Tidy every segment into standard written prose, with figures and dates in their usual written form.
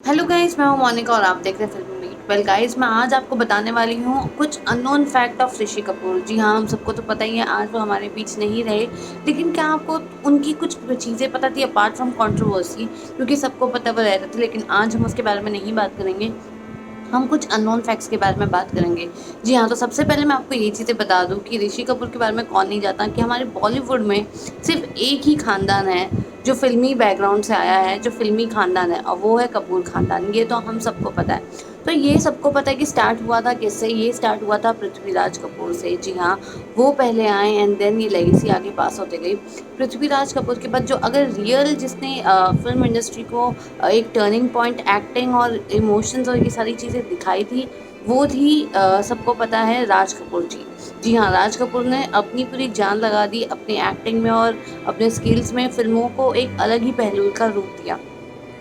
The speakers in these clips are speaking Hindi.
हेलो गाइस, मैं हूं मोनिका और आप देख रहे हैं फिल्म मीट। वेल गाइस, मैं आज आपको बताने वाली हूं कुछ unknown fact of Rishi Kapoor. जी हाँ, हम सबको तो पता ही है आज वो हमारे बीच नहीं रहे, लेकिन क्या आपको उनकी कुछ चीज़ें पता थी अपार्ट फ्रॉम कंट्रोवर्सी? क्योंकि सबको पता वो रहते थे, लेकिन आज हम उसके बारे में नहीं बात करेंगे। हम कुछ अननोन फैक्ट्स के बारे में बात करेंगे। जी हाँ, तो सबसे पहले मैं आपको ये चीज़ें बता दूँ कि ऋषि कपूर के बारे में कौन नहीं जानता कि हमारे बॉलीवुड में सिर्फ़ एक ही ख़ानदान है जो फ़िल्मी बैकग्राउंड से आया है, जो फ़िल्मी ख़ानदान है, और वो है कपूर ख़ानदान। ये तो हम सबको पता है। तो ये सबको पता है कि स्टार्ट हुआ था किससे? ये स्टार्ट हुआ था पृथ्वीराज कपूर से। जी हाँ, वो पहले आए एंड देन ये लेगेसी आगे पास होते गई। पृथ्वीराज कपूर के बाद जो अगर रियल जिसने फ़िल्म इंडस्ट्री को एक टर्निंग पॉइंट एक्टिंग और इमोशंस और ये सारी चीज़ें दिखाई थी, वो थी सबको पता है राज कपूर जी। जी हाँ, राज कपूर ने अपनी पूरी जान लगा दी अपनी एक्टिंग में और अपने स्किल्स में, फ़िल्मों को एक अलग ही पहलू का रूप दिया।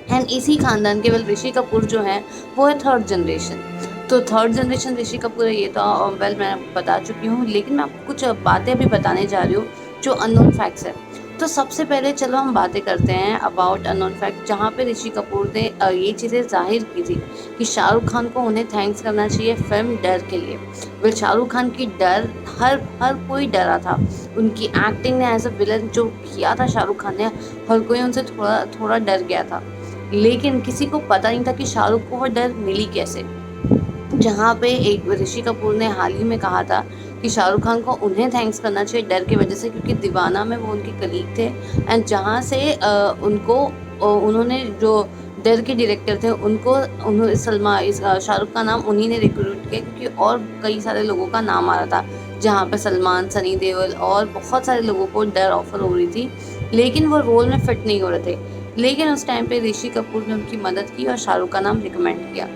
एंड इसी खानदान के ऋषि कपूर जो हैं वो है थर्ड जनरेशन। तो थर्ड जनरेशन ऋषि कपूर है, ये तो वेल मैं बता चुकी हूँ, लेकिन मैं आपको कुछ बातें अभी बताने जा रही हूँ जो अननोन फैक्ट्स है। तो सबसे पहले चलो हम बातें करते हैं अबाउट अननोन फैक्ट, जहाँ पे ऋषि कपूर ने ये चीज़ें जाहिर की थी कि शाहरुख खान को उन्हें थैंक्स करना चाहिए फिल्म डर के लिए। वेल शाहरुख खान की डर, हर हर कोई डरा था। उनकी एक्टिंग ने एज अ विलन जो किया था शाहरुख खान ने, हर कोई उनसे थोड़ा थोड़ा डर गया था। लेकिन किसी को पता नहीं था कि शाहरुख को वो डर मिली कैसे। जहाँ पे एक ऋषि कपूर ने हाल ही में कहा था कि शाहरुख खान को उन्हें थैंक्स करना चाहिए डर की वजह से, क्योंकि दीवाना में वो उनके कलीग थे एंड जहाँ से उन्होंने जो डर के डायरेक्टर थे उनको उन्होंने शाहरुख का नाम उन्हीं ने रिक्रूट किया, क्योंकि और कई सारे लोगों का नाम आ रहा था जहाँ पे सलमान, सनी देओल और बहुत सारे लोगों को डर ऑफर हो रही थी, लेकिन वो रोल में फिट नहीं हो रहे थे। लेकिन उस टाइम पे ऋषि कपूर ने उनकी मदद की और शाहरुख का नाम रिकमेंड किया।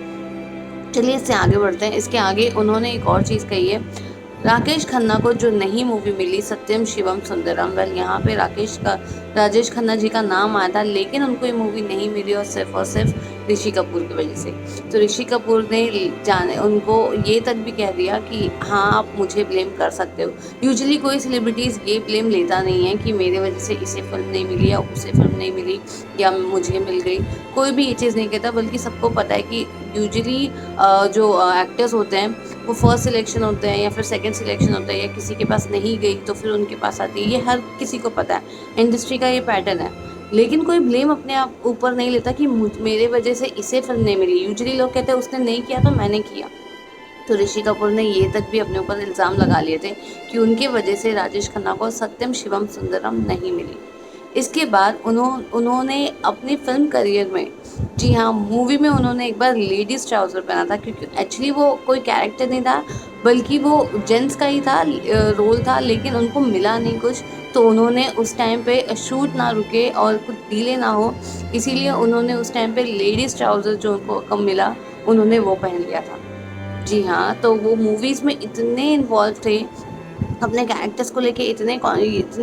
चलिए इससे आगे बढ़ते हैं। इसके आगे उन्होंने एक और चीज़ कही है, राकेश खन्ना को जो नई मूवी मिली सत्यम शिवम सुंदरम। वेल यहाँ पे राजेश खन्ना जी का नाम आया था, लेकिन उनको ये मूवी नहीं मिली और सिर्फ ऋषि कपूर की वजह से। तो ऋषि कपूर ने जाने उनको ये तक भी कह दिया कि हाँ, आप मुझे ब्लेम कर सकते हो। यूजुअली कोई सेलिब्रिटीज़ ये ब्लेम लेता नहीं है कि मेरे वजह से इसे फिल्म नहीं मिली या उसे फिल्म नहीं मिली या मुझे मिल गई। कोई भी ये चीज़ नहीं कहता, बल्कि सबको पता है कि यूजुअली जो एक्टर्स होते हैं वो फर्स्ट सिलेक्शन होते हैं या फिर सेकंड सिलेक्शन होता है, या किसी के पास नहीं गई तो फिर उनके पास आती है। ये हर किसी को पता है, इंडस्ट्री का ये पैटर्न है। लेकिन कोई ब्लेम अपने आप ऊपर नहीं लेता कि मेरे वजह से इसे फिल्म नहीं मिली। यूजुअली लोग कहते हैं उसने नहीं किया तो मैंने किया। तो ऋषि कपूर ने ये तक भी अपने ऊपर इल्ज़ाम लगा लिए थे कि उनके वजह से राजेश खन्ना को सत्यम शिवम सुंदरम नहीं मिली। इसके बाद उन्होंने अपने फिल्म करियर में, जी हाँ, मूवी में उन्होंने एक बार लेडीज़ ट्राउज़र पहना था, क्योंकि एक्चुअली वो कोई कैरेक्टर नहीं था, बल्कि वो जेंट्स का ही था, रोल था, लेकिन उनको मिला नहीं कुछ। तो उन्होंने उस टाइम पे शूट ना रुके और कुछ डिले ना हो, इसीलिए उन्होंने उस टाइम पे लेडीज़ ट्राउज़र जो उनको कम मिला, उन्होंने वो पहन लिया था। जी हाँ, तो वो मूवीज़ में इतने इन्वॉल्व थे, अपने कैरेक्टर्स को लेके इतने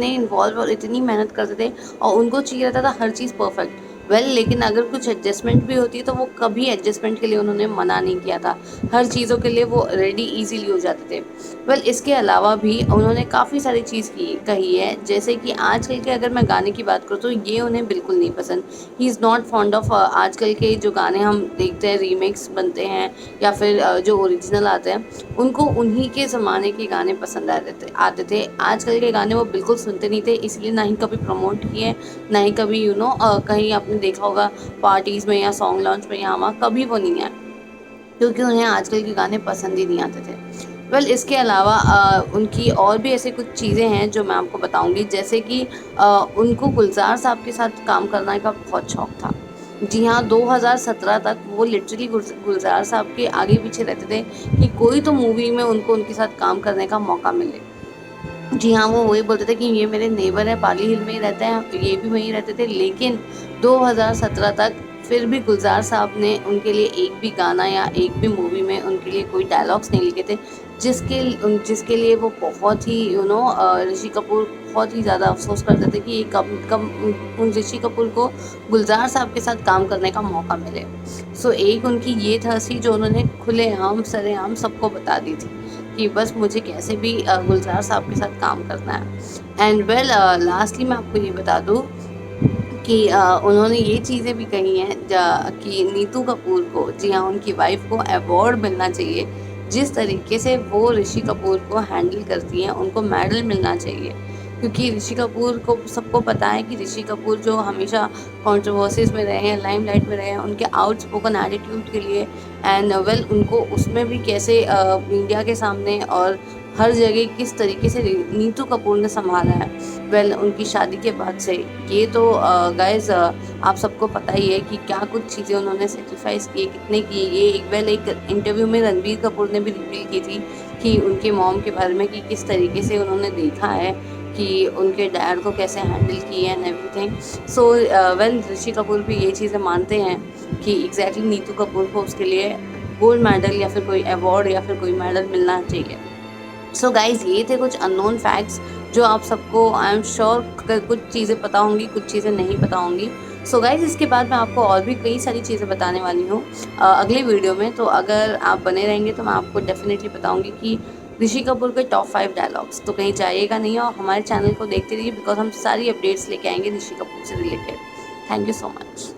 इन्वॉल्व और इतनी मेहनत करते थे, और उनको चाहिए रहता था हर चीज़ परफेक्ट। लेकिन अगर कुछ एडजस्टमेंट भी होती है तो वो कभी एडजस्टमेंट के लिए उन्होंने मना नहीं किया था। हर चीज़ों के लिए वो रेडी ईज़िली हो जाते थे। इसके अलावा भी उन्होंने काफ़ी सारी चीज़ कही है, जैसे कि आजकल के अगर मैं गाने की बात करूँ तो ये उन्हें बिल्कुल नहीं पसंद। He is not fond of आजकल के जो गाने हम देखते हैं रीमिक्स बनते हैं या फिर जो ओरिजिनल आते हैं, उनको उन्हीं के ज़माने के गाने पसंद आते थे। आजकल के गाने वो बिल्कुल सुनते नहीं थे, इसलिए ना ही कभी प्रमोट किए, ना ही कभी कहीं आपने देखा होगा पार्टीज़ में या सॉन्ग लॉन्च में यहाँ वहाँ कभी वो नहीं आए, क्योंकि उन्हें आजकल के गाने पसंद ही नहीं आते थे। इसके अलावा उनकी और भी ऐसी कुछ चीज़ें हैं जो मैं आपको बताऊँगी, जैसे कि उनको गुलज़ार साहब के साथ काम करने का बहुत शौक था। जी हाँ, 2017 तक वो लिटरली गुलज़ार साहब के आगे पीछे रहते थे कि कोई तो मूवी में उनको उनके साथ काम करने का मौका मिले। जी हाँ, वो वही बोलते थे कि ये मेरे नेबर हैं, पाली हिल में ही रहते हैं, तो ये भी वहीं रहते थे। लेकिन 2017 तक फिर भी गुलज़ार साहब ने उनके लिए एक भी गाना या एक भी मूवी में उनके लिए कोई डायलॉग्स नहीं लिखे थे, जिसके लिए वो बहुत ही ऋषि कपूर बहुत ही ज़्यादा अफ़सोस करते थे कि ये कब कब उन ऋषि कपूर को गुलज़ार साहब के साथ काम करने का मौका मिले। सो एक उनकी ये थी जो उन्होंने खुलेआम सरेआम सबको बता दी थी कि बस मुझे कैसे भी गुलज़ार साहब के साथ काम करना है। एंड लास्टली मैं आपको ये बता दूँ कि उन्होंने ये चीज़ें भी कही हैं कि नीतू कपूर को, जी हाँ, उनकी वाइफ को अवार्ड मिलना चाहिए। जिस तरीके से वो ऋषि कपूर को हैंडल करती हैं, उनको मेडल मिलना चाहिए। क्योंकि ऋषि कपूर को सबको पता है कि ऋषि कपूर जो हमेशा कंट्रोवर्सीज़ में रहे हैं, लाइमलाइट में रहे हैं, उनके आउटस्पोकन एटीट्यूड के लिए एंड वेल उनको उसमें भी कैसे मीडिया के सामने और हर जगह किस तरीके से नीतू कपूर ने सँभाला है। वेल उनकी शादी के बाद से ये तो गाइज़ आप सबको पता ही है कि क्या कुछ चीज़ें उन्होंने सैक्रिफाइस किए, कितने किए। ये एक इंटरव्यू में रणबीर कपूर ने भी रिवील की थी कि उनके मॉम के बारे में कि किस तरीके से उन्होंने देखा है कि उनके डैड को कैसे हैंडल किए and everything. So well Rishi Kapoor भी ये चीज़ें मानते हैं कि एग्ज़ैक्टली नीतू कपूर को उसके लिए गोल्ड मेडल या फिर कोई अवार्ड या फिर कोई मेडल मिलना चाहिए। सो गाइज़ ये थे कुछ अननोन फैक्ट्स जो आप सबको आई एम श्योर कुछ चीज़ें पता होंगी, कुछ चीज़ें नहीं पता होंगी। सो गाइज़ इसके बाद मैं आपको और भी कई सारी चीज़ें बताने वाली हूँ अगले वीडियो में। तो अगर आप बने रहेंगे तो मैं आपको डेफ़िनेटली बताऊँगी कि ऋषि कपूर के टॉप 5 डायलॉग्स। तो कहीं जाइएगा नहीं और हमारे चैनल को देखते रहिए बिकॉज़ हम सारी अपडेट्स लेके आएँगे ऋषि कपूर से related. Thank you so much.